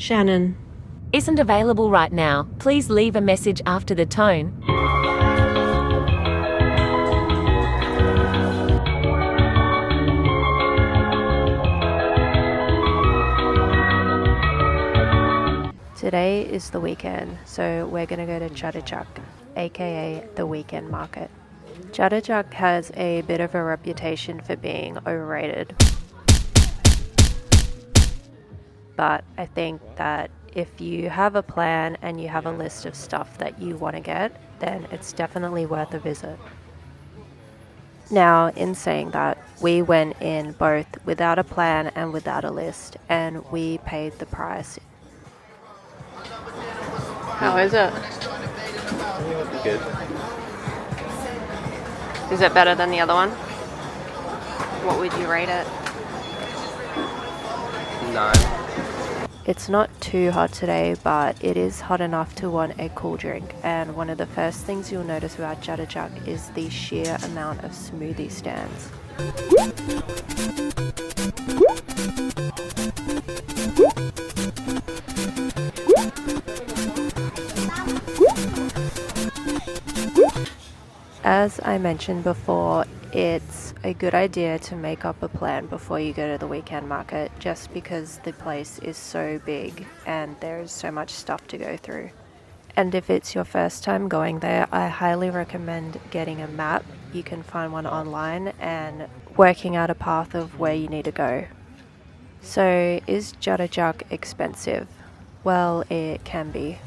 Shannon isn't available right now. Please leave a message after the tone. Today is the weekend, so we're going to go to Chatuchak, aka the weekend market. Chatuchak has a bit of a reputation for being overrated. But I think that if you have a plan and you have a list of stuff that you want to get, then it's definitely worth a visit. Now, in saying that, we went in both without a plan and without a list, and we paid the price. How is it? Good. Is it better than the other one? What would you rate it? 9. It's not too hot today, but it is hot enough to want a cool drink. And one of the first things you'll notice about Chatuchak is the sheer amount of smoothie stands. As I mentioned before, it's a good idea to make up a plan before you go to the weekend market, just because the place is so big and there's so much stuff to go through. And if it's your first time going there, I highly recommend getting a map. You can find one online and working out a path of where you need to go. So, is Chatuchak expensive? Well, it can be.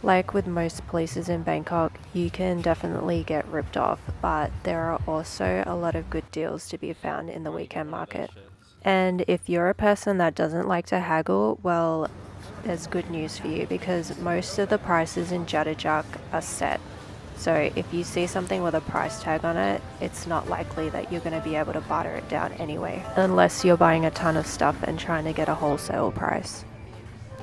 Like with most places in Bangkok, you can definitely get ripped off, but there are also a lot of good deals to be found in the weekend market. And if you're a person that doesn't like to haggle, well, there's good news for you, because most of the prices in Chatuchak are set. So if you see something with a price tag on it, it's not likely that you're going to be able to barter it down anyway, unless you're buying a ton of stuff and trying to get a wholesale price.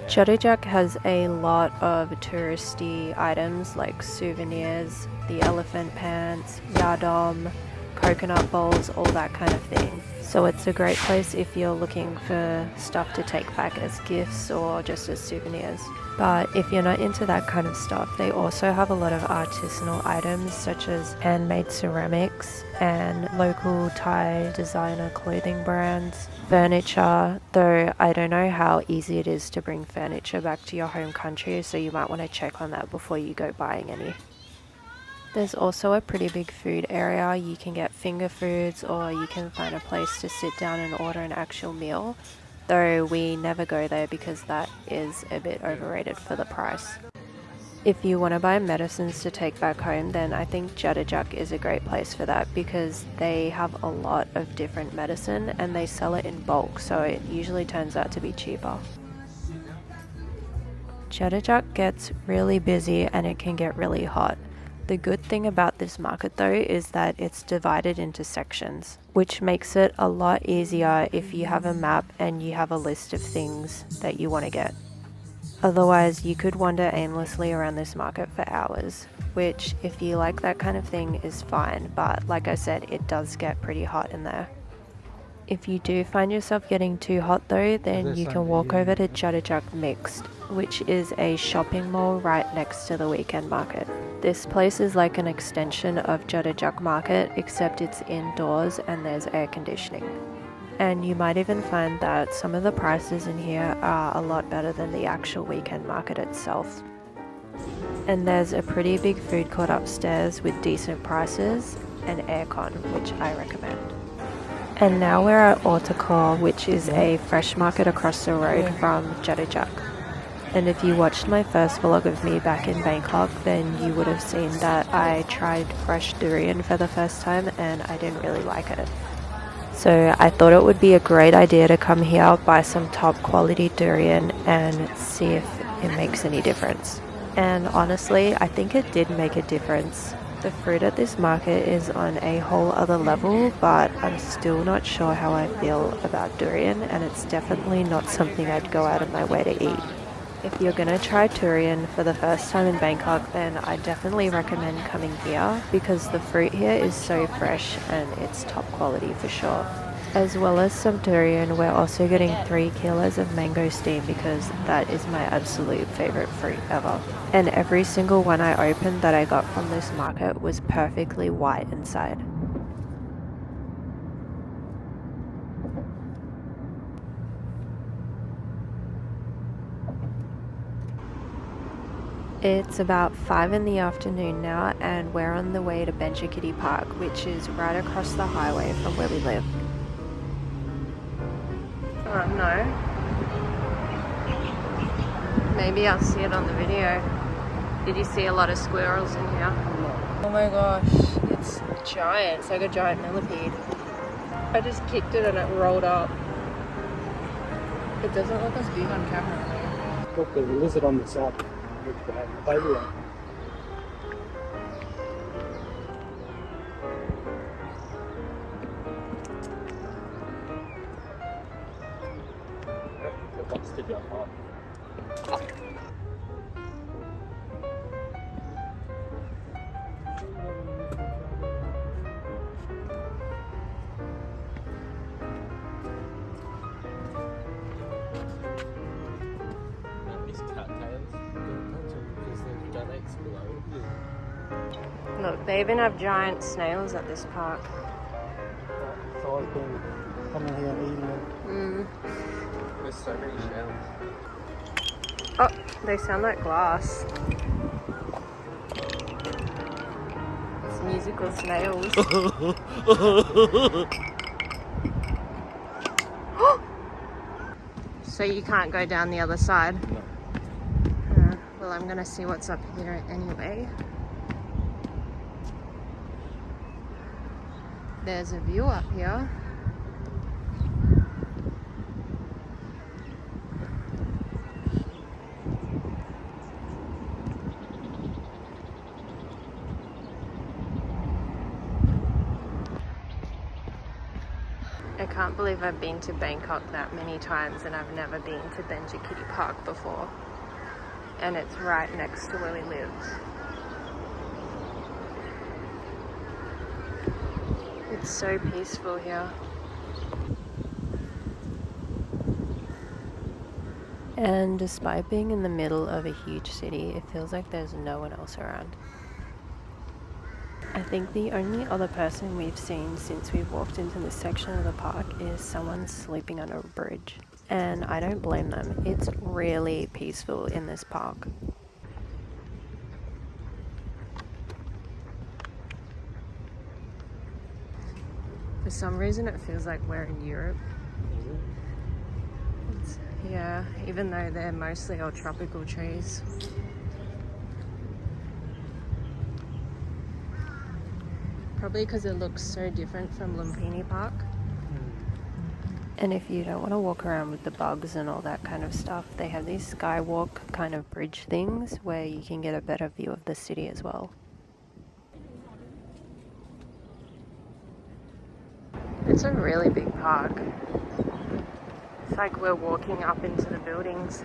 Chatuchak has a lot of touristy items like souvenirs, the elephant pants, yadom, coconut bowls, all that kind of thing. So it's a great place if you're looking for stuff to take back as gifts or just as souvenirs. But if you're not into that kind of stuff, they also have a lot of artisanal items such as handmade ceramics and local Thai designer clothing brands, furniture, though I don't know how easy it is to bring furniture back to your home country, so you might want to check on that before you go buying any. There's also a pretty big food area. You can get finger foods, or you can find a place to sit down and order an actual meal, though we never go there because that is a bit overrated for the price. If you want to buy medicines to take back home, then I think Chatuchak is a great place for that, because they have a lot of different medicine and they sell it in bulk, so it usually turns out to be cheaper. Chatuchak gets really busy and it can get really hot. The good thing about this market though is that it's divided into sections, which makes it a lot easier if you have a map and you have a list of things that you want to get. Otherwise, you could wander aimlessly around this market for hours, which if you like that kind of thing is fine, but like I said, it does get pretty hot in there. If you do find yourself getting too hot though, then you can walk over to Chatuchak Mixt, which is a shopping mall right next to the weekend market. This place is like an extension of Chatuchak Market, except it's indoors and there's air conditioning. And you might even find that some of the prices in here are a lot better than the actual weekend market itself. And there's a pretty big food court upstairs with decent prices and aircon, which I recommend. And now we're at Or Tor Kor, which is a fresh market across the road from Chatuchak. And if you watched my first vlog of me back in Bangkok, then you would have seen that I tried fresh durian for the first time and I didn't really like it. So I thought it would be a great idea to come here, buy some top quality durian and see if it makes any difference. And honestly, I think it did make a difference. The fruit at this market is on a whole other level, but I'm still not sure how I feel about durian, and it's definitely not something I'd go out of my way to eat. If you're gonna try durian for the first time in Bangkok, then I definitely recommend coming here, because the fruit here is so fresh and it's top quality for sure. As well as some durian, we're also getting 3 kilos of mangosteen because that is my absolute favorite fruit ever. And every single one I opened that I got from this market was perfectly white inside. It's about 5 in the afternoon now and we're on the way to Benjakitti Park, which is right across the highway from where we live. No. Maybe I'll see it on the video. Did you see a lot of squirrels in here? Oh my gosh, it's giant. It's like a giant millipede. I just kicked it and it rolled up. It doesn't look as big on camera though. Look, there's a lizard on the side. Baby one. It wants to jump up. Look, they even have giant snails at this park. So I've been coming here and eating them. There's so many shells. Oh, they sound like glass. It's musical snails. So you can't go down the other side? No. Well, I'm gonna see what's up here anyway. There's a view up here. I can't believe I've been to Bangkok that many times and I've never been to Benjakitti Park before. And it's right next to where we live. It's so peaceful here. And despite being in the middle of a huge city, it feels like there's no one else around. I think the only other person we've seen since we've walked into this section of the park is someone sleeping under a bridge. And I don't blame them. It's really peaceful in this park. For some reason it feels like we're in Europe. Yeah, even though they're mostly all tropical trees. Probably because it looks so different from Lumphini Park. And if you don't want to walk around with the bugs and all that kind of stuff, they have these skywalk kind of bridge things where you can get a better view of the city as well. It's a really big park. It's like we're walking up into the buildings.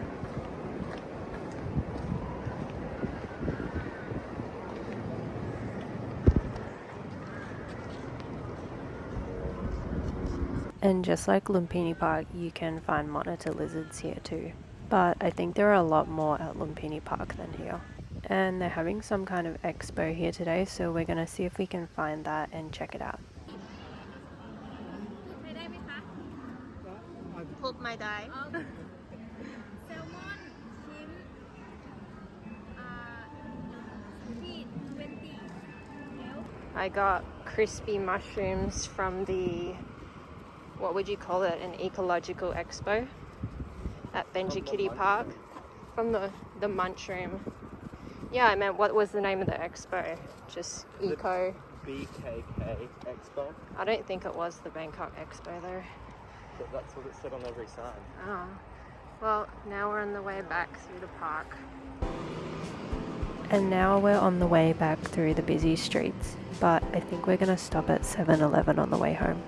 And just like Lumphini Park, you can find monitor lizards here too. But I think there are a lot more at Lumphini Park than here. And they're having some kind of expo here today, so we're going to see if we can find that and check it out. Hope my die. I got crispy mushrooms from the, what would you call it, an ecological expo at Benjakitti Park. From the munch room. Yeah, I meant what was the name of the expo? Just Eco BKK Expo. I don't think it was the Bangkok Expo though. But that's what it said on every sign. Oh. Well, now we're on the way back through the park. And now we're on the way back through the busy streets, but I think we're going to stop at 7-Eleven on the way home.